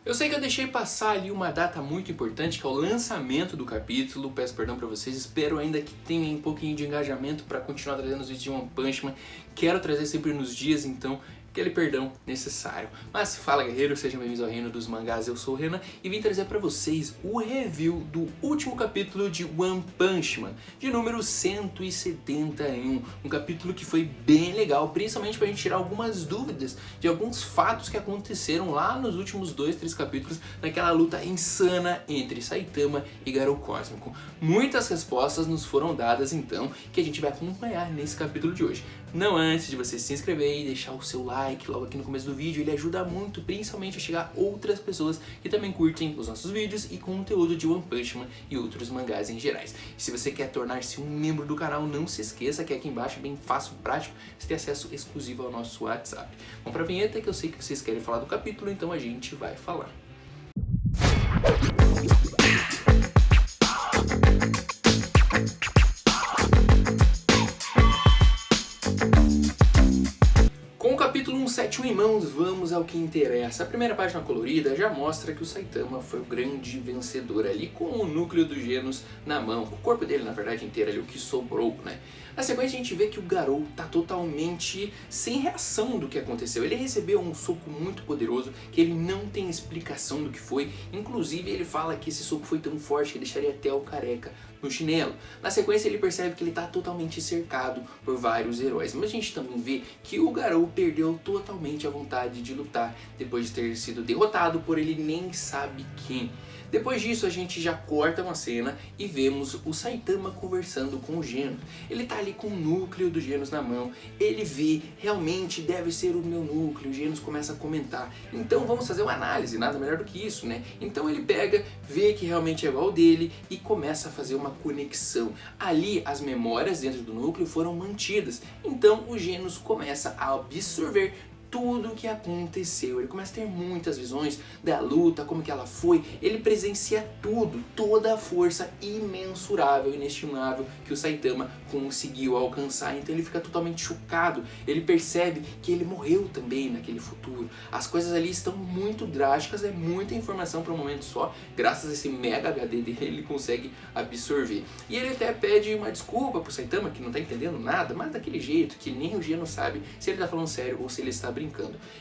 Eu sei que eu deixei passar ali uma data muito importante, que é o lançamento do capítulo. Peço perdão pra vocês, espero ainda que tenha um pouquinho de engajamento pra continuar trazendo os vídeos de One Punch Man. Quero trazer sempre nos dias, então aquele perdão necessário. Mas fala, guerreiro, sejam bem-vindos ao reino dos mangás. Eu sou o Renan e vim trazer pra vocês o review do último capítulo de One Punch Man, de número 171. Um capítulo que foi bem legal, principalmente pra gente tirar algumas dúvidas de alguns fatos que aconteceram lá nos últimos 2-3 capítulos, naquela luta insana entre Saitama e Garou Cósmico. Muitas respostas nos foram dadas, então, que a gente vai acompanhar nesse capítulo de hoje. Não antes de você se inscrever e deixar o seu like logo aqui no começo do vídeo, ele ajuda muito, principalmente a chegar a outras pessoas que também curtem os nossos vídeos e conteúdo de One Punch Man e outros mangás em gerais. E se você quer tornar-se um membro do canal, não se esqueça que aqui embaixo é bem fácil, prático, você tem acesso exclusivo ao nosso WhatsApp. Vamos pra vinheta que eu sei que vocês querem falar do capítulo, então a gente vai falar. Com o capítulo 171 em mãos, vamos ao que interessa. A primeira página colorida já mostra que o Saitama foi o grande vencedor ali, com o núcleo do Genos na mão, o corpo dele na verdade inteiro ali, o que sobrou, né? Na sequência a gente vê que o Garou tá totalmente sem reação do que aconteceu. Ele recebeu um soco muito poderoso, que ele não tem explicação do que foi. Inclusive ele fala que esse soco foi tão forte que deixaria até o careca no chinelo. Na sequência ele percebe que ele tá totalmente cercado por vários heróis. Mas a gente também vê que o Garou perdeu totalmente a vontade de lutar depois de ter sido derrotado por ele nem sabe quem. Depois disso a gente já corta uma cena e vemos o Saitama conversando com o Genos. Ele tá ali com o núcleo do Genos na mão, ele vê, realmente deve ser o meu núcleo, o Genos começa a comentar. Então vamos fazer uma análise, nada melhor do que isso, né? Então ele pega, vê que realmente é igual ao dele e começa a fazer uma conexão. Ali as memórias dentro do núcleo foram mantidas, então o Genos começa a absorver tudo o que aconteceu. Ele começa a ter muitas visões da luta, como que ela foi. Ele presencia tudo, toda a força imensurável, inestimável que o Saitama conseguiu alcançar. Então ele fica totalmente chocado. Ele percebe que ele morreu também naquele futuro. As coisas ali estão muito drásticas, é muita informação para um momento só. Graças a esse mega HD dele, ele consegue absorver. E ele até pede uma desculpa pro Saitama, que não tá entendendo nada, mas daquele jeito que nem o Genos sabe se ele tá falando sério ou se ele está brincando.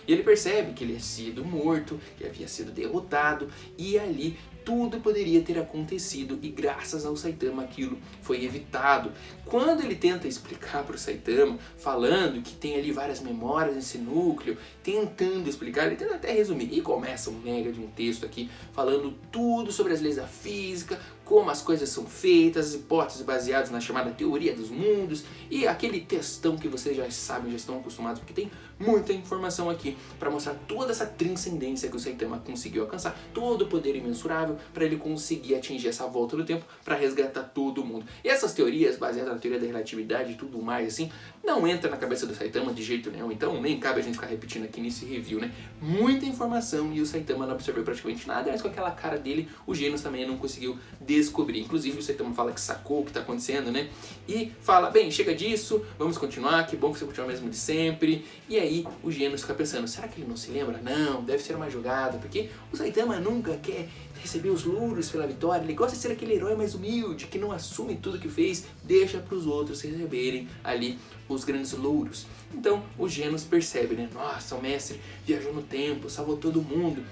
E ele percebe que ele havia sido morto, que havia sido derrotado, e ali tudo poderia ter acontecido e graças ao Saitama aquilo foi evitado. Quando ele tenta explicar para o Saitama, falando que tem ali várias memórias nesse núcleo, tentando explicar, ele tenta até resumir, e começa um mega de um texto aqui falando tudo sobre as leis da física, como as coisas são feitas, as hipóteses baseadas na chamada teoria dos mundos e aquele textão que vocês já sabem, já estão acostumados, porque tem muita informação aqui para mostrar toda essa transcendência que o Saitama conseguiu alcançar, todo o poder imensurável para ele conseguir atingir essa volta no tempo para resgatar todo mundo. E essas teorias baseadas na teoria da relatividade e tudo mais assim, não entra na cabeça do Saitama de jeito nenhum, então nem cabe a gente ficar repetindo aqui nesse review, né? Muita informação e o Saitama não absorveu praticamente nada, mas com aquela cara dele, o Genos também não conseguiu descobrir. Inclusive o Saitama fala que sacou o que está acontecendo, né? E fala, bem, chega disso, vamos continuar, que bom que você continua mesmo de sempre. E aí o Genos fica pensando, será que ele não se lembra? Não, deve ser uma jogada, porque o Saitama nunca quer receber os louros pela vitória, ele gosta de ser aquele herói mais humilde, que não assume tudo que fez, deixa para os outros receberem ali os grandes louros. Então o Genos percebe, né? Nossa, o mestre viajou no tempo, salvou todo mundo.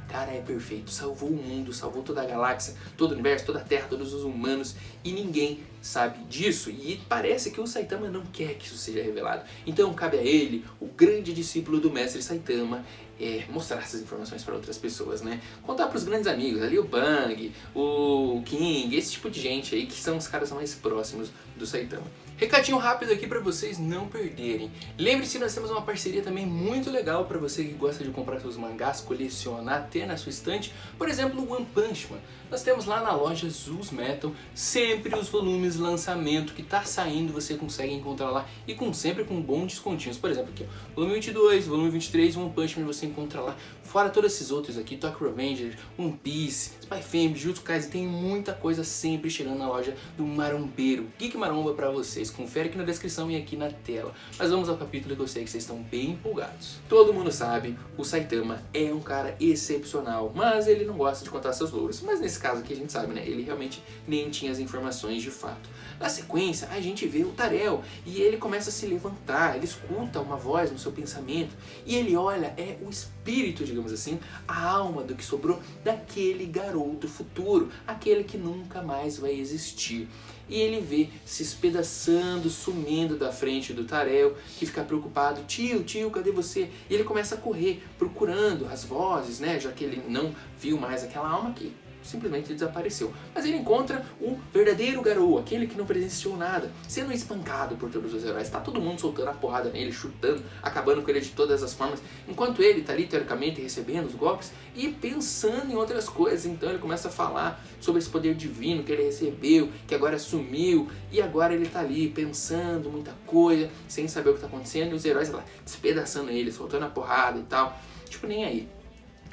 Cara, é perfeito, salvou o mundo, salvou toda a galáxia, todo o universo, toda a Terra, todos os humanos e ninguém sabe disso. E parece que o Saitama não quer que isso seja revelado. Então cabe a ele, o grande discípulo do mestre Saitama, mostrar essas informações para outras pessoas, né? Contar para os grandes amigos, ali o Bang, o King, esse tipo de gente aí que são os caras mais próximos do Saitama. Recadinho rápido aqui para vocês não perderem. Lembre-se, nós temos uma parceria também muito legal para você que gosta de comprar seus mangás, colecionar, ter na sua estante. Por exemplo, o One Punch Man. Nós temos lá na loja Zeus Metal sempre os volumes lançamento que tá saindo, você consegue encontrar lá e sempre com bons descontinhos. Por exemplo, aqui ó, volume 22, volume 23, One Punch Man você encontra lá Fora todos esses outros aqui, Tokyo Revenger, One Piece, Spy Family, Jujutsu Kaisen, tem muita coisa sempre chegando na loja do marombeiro. Geek Maromba pra vocês, confere aqui na descrição e aqui na tela. Mas vamos ao capítulo que eu sei que vocês estão bem empolgados. Todo mundo sabe, o Saitama é um cara excepcional, mas ele não gosta de contar seus louros. Mas nesse caso aqui a gente sabe, né, ele realmente nem tinha as informações de fato. Na sequência, a gente vê o Tarel e ele começa a se levantar, ele escuta uma voz no seu pensamento e ele olha, é o espírito, digamos assim, a alma do que sobrou daquele garoto futuro, aquele que nunca mais vai existir. E ele vê se espedaçando, sumindo da frente do Tarel, que fica preocupado, tio, cadê você? E ele começa a correr, procurando as vozes, né, já que ele não viu mais aquela alma que simplesmente desapareceu. Mas ele encontra o verdadeiro Garou, aquele que não presenciou nada, sendo espancado por todos os heróis. Tá todo mundo soltando a porrada nele, chutando, acabando com ele de todas as formas, enquanto ele tá ali, teoricamente, recebendo os golpes e pensando em outras coisas. Então ele começa a falar sobre esse poder divino que ele recebeu, que agora sumiu, e agora ele tá ali pensando muita coisa, sem saber o que tá acontecendo, e os heróis lá despedaçando ele, soltando a porrada e tal, tipo, nem aí.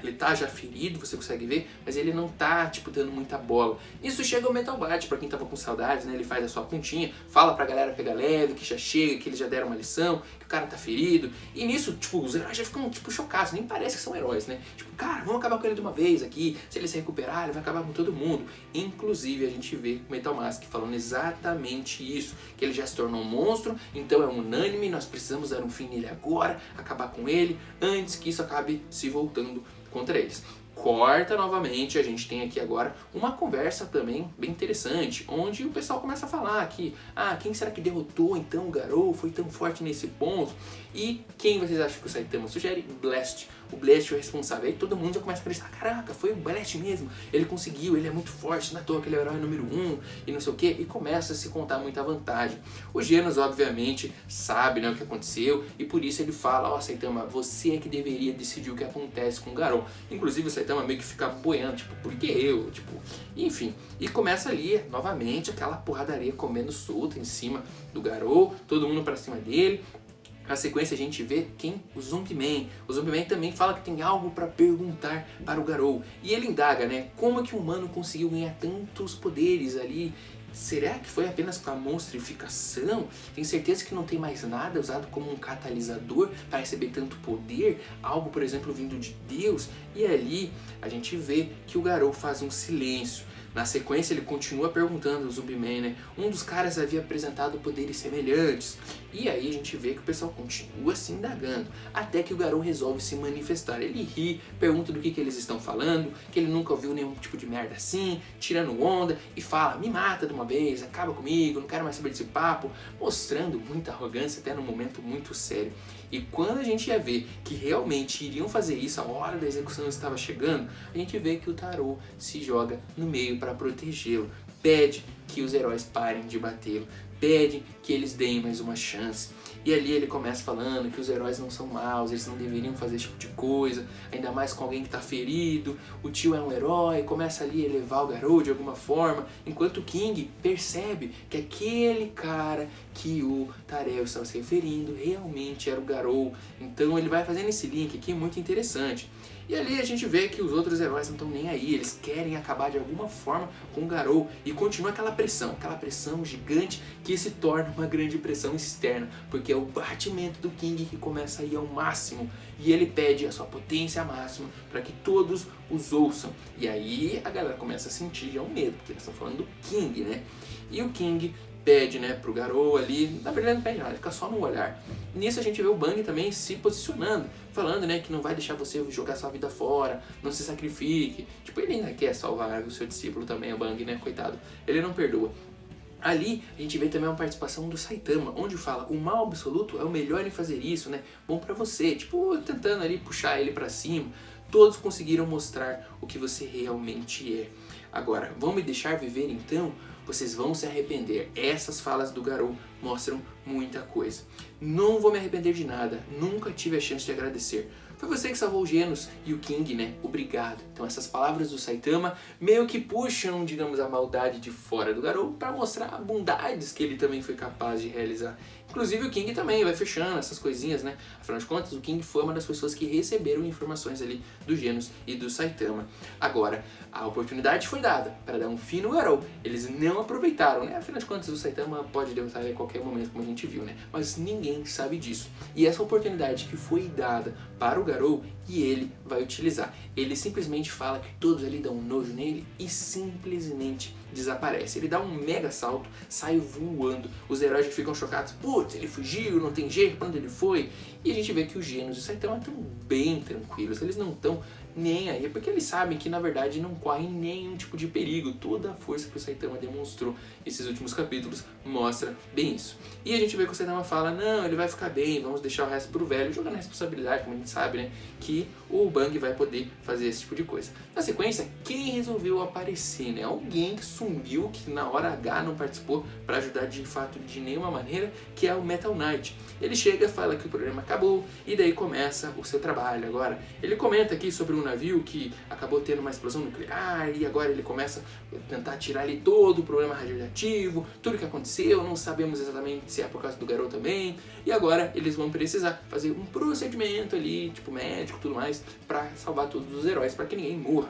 Ele tá já ferido, você consegue ver, mas ele não tá, tipo, dando muita bola. Isso chega o Metal Bat, pra quem tava com saudades, né? Ele faz a sua pontinha, fala pra galera pegar leve, que já chega, que eles já deram uma lição, que o cara tá ferido. E nisso, tipo, os heróis já ficam, tipo, chocados, nem parece que são heróis, né? Tipo, cara, vamos acabar com ele de uma vez aqui, se ele se recuperar, ele vai acabar com todo mundo. Inclusive, a gente vê o Metal Mask falando exatamente isso, que ele já se tornou um monstro, então é unânime, nós precisamos dar um fim nele agora, acabar com ele, antes que isso acabe se voltando contra eles. Corta novamente, a gente tem aqui agora uma conversa também bem interessante, onde o pessoal começa a falar que, quem será que derrotou então o Garou, foi tão forte nesse ponto? E quem vocês acham que o Saitama sugere? Blast. O Blast é o responsável. Aí todo mundo já começa a acreditar, caraca, foi o Blast mesmo, ele conseguiu, ele é muito forte, não é à toa que ele é o herói número 1 e não sei o que, e começa a se contar muita vantagem. O Genos, obviamente, sabe, né, o que aconteceu, e por isso ele fala, Saitama, você é que deveria decidir o que acontece com o Garou. Inclusive o Saitama meio que fica boiando, tipo, por que eu? Tipo, enfim, e começa ali, novamente, aquela porradaria comendo solta em cima do Garou, todo mundo pra cima dele. Na sequência a gente vê quem? O Zombie-Man. O Zombie-Man também fala que tem algo para perguntar para o Garou. E ele indaga, né? Como é que o humano conseguiu ganhar tantos poderes ali? Será que foi apenas com a monstrificação? Tem certeza que não tem mais nada usado como um catalisador para receber tanto poder? Algo, por exemplo, vindo de Deus? E ali a gente vê que o Garou faz um silêncio. Na sequência ele continua perguntando ao Zombie-Man, né? Um dos caras havia apresentado poderes semelhantes. E aí a gente vê que o pessoal continua se indagando, até que o Garou resolve se manifestar. Ele ri, pergunta do que eles estão falando, que ele nunca ouviu nenhum tipo de merda assim, tirando onda, e fala, me mata de uma vez, acaba comigo, não quero mais saber desse papo, mostrando muita arrogância até num momento muito sério. E quando a gente ia ver que realmente iriam fazer isso, a hora da execução estava chegando, a gente vê que o Tarô se joga no meio para protegê-lo, pede que os heróis parem de batê-lo, pede que eles deem mais uma chance. E ali ele começa falando que os heróis não são maus, eles não deveriam fazer esse tipo de coisa, ainda mais com alguém que está ferido, o tio é um herói, começa ali a elevar o Garou de alguma forma, enquanto o King percebe que aquele cara que o Tarel estava se referindo realmente era o Garou. Então ele vai fazendo esse link aqui muito interessante. E ali a gente vê que os outros heróis não estão nem aí, eles querem acabar de alguma forma com o Garou e continua aquela pressão gigante que se torna uma grande pressão externa, porque é o batimento do King que começa a ir ao máximo e ele pede a sua potência máxima para que todos os ouçam. E aí a galera começa a sentir já um medo, porque eles estão falando do King, né? E o King pede, né, pro Garou ali, na verdade não pede nada, fica só no olhar. Nisso a gente vê o Bang também se posicionando, falando, né, que não vai deixar você jogar sua vida fora, não se sacrifique. Tipo, ele ainda quer salvar o seu discípulo também, o Bang, né, coitado, ele não perdoa. Ali a gente vê também uma participação do Saitama, onde fala, o mal absoluto é o melhor em fazer isso, né, bom pra você, tipo, tentando ali puxar ele pra cima. Todos conseguiram mostrar o que você realmente é. Agora, vão me deixar viver então? Vocês vão se arrepender. Essas falas do Garou mostram muita coisa. Não vou me arrepender de nada. Nunca tive a chance de agradecer. Foi você que salvou o Genos e o King, né? Obrigado. Então essas palavras do Saitama meio que puxam, digamos, a maldade de fora do Garou para mostrar bondades que ele também foi capaz de realizar. Inclusive o King também vai fechando essas coisinhas, né? Afinal de contas, o King foi uma das pessoas que receberam informações ali do Genos e do Saitama. Agora, a oportunidade foi dada para dar um fim no Garou. Eles não aproveitaram, né? Afinal de contas, o Saitama pode derrotar ele a qualquer momento, como a gente viu, né? Mas ninguém sabe disso. E essa oportunidade que foi dada para o Garou, e ele vai utilizar. Ele simplesmente fala que todos ali dão um nojo nele e simplesmente desaparece. Ele dá um mega salto, sai voando. Os heróis já ficam chocados. Putz, ele fugiu, não tem jeito, pra onde ele foi? E a gente vê que os Genos e o Saitama estão bem tranquilos. Eles não estão nem aí, porque eles sabem que na verdade não correm nenhum tipo de perigo. Toda a força que o Saitama demonstrou nesses últimos capítulos mostra bem isso. E a gente vê que o Saitama fala, não, ele vai ficar bem, vamos deixar o resto pro velho, jogando a responsabilidade, como a gente sabe, né, que o Bang vai poder fazer esse tipo de coisa. Na sequência, quem resolveu aparecer, né? Alguém que sumiu, que na hora H não participou para ajudar de fato de nenhuma maneira, que é o Metal Knight. Ele chega, fala que o problema acabou e daí começa o seu trabalho. Agora, ele comenta aqui sobre um navio que acabou tendo uma explosão nuclear e agora ele começa a tentar tirar ali todo o problema radioativo, tudo que aconteceu, não sabemos exatamente se é por causa do Garou também, e agora eles vão precisar fazer um procedimento ali, tipo médico e tudo mais, para salvar todos os heróis, para que ninguém morra.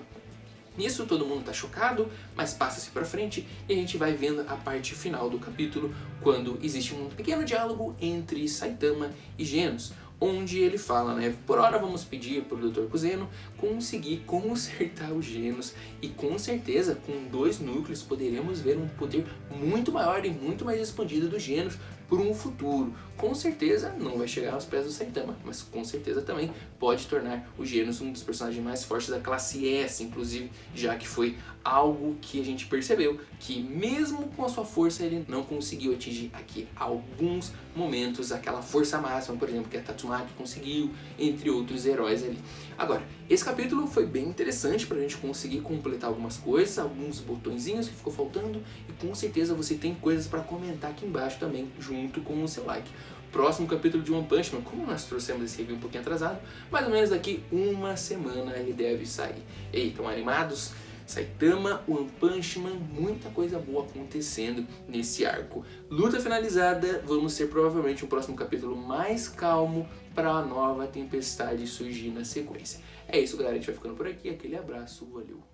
Nisso todo mundo tá chocado, mas passa-se pra frente e a gente vai vendo a parte final do capítulo, quando existe um pequeno diálogo entre Saitama e Genos, onde ele fala, né, por hora vamos pedir pro Dr. Kuzeno conseguir consertar os Genos e com certeza com 2 núcleos poderemos ver um poder muito maior e muito mais expandido dos Genos por um futuro. Com certeza não vai chegar aos pés do Saitama, mas com certeza também pode tornar o Genos um dos personagens mais fortes da classe S, inclusive, já que foi algo que a gente percebeu que mesmo com a sua força ele não conseguiu atingir aqui alguns momentos aquela força máxima, por exemplo, que a Tatsumaki conseguiu, entre outros heróis ali. Agora, esse capítulo foi bem interessante pra gente conseguir completar algumas coisas, alguns botõezinhos que ficou faltando, e com certeza você tem coisas pra comentar aqui embaixo também, junto com o seu like. Próximo capítulo de One Punch Man, como nós trouxemos esse review um pouquinho atrasado, mais ou menos daqui uma semana ele deve sair. E aí, estão animados? Saitama, One Punch Man, muita coisa boa acontecendo nesse arco. Luta finalizada, vamos ter provavelmente um próximo capítulo mais calmo para a nova tempestade surgir na sequência. É isso, galera, a gente vai ficando por aqui, aquele abraço, valeu!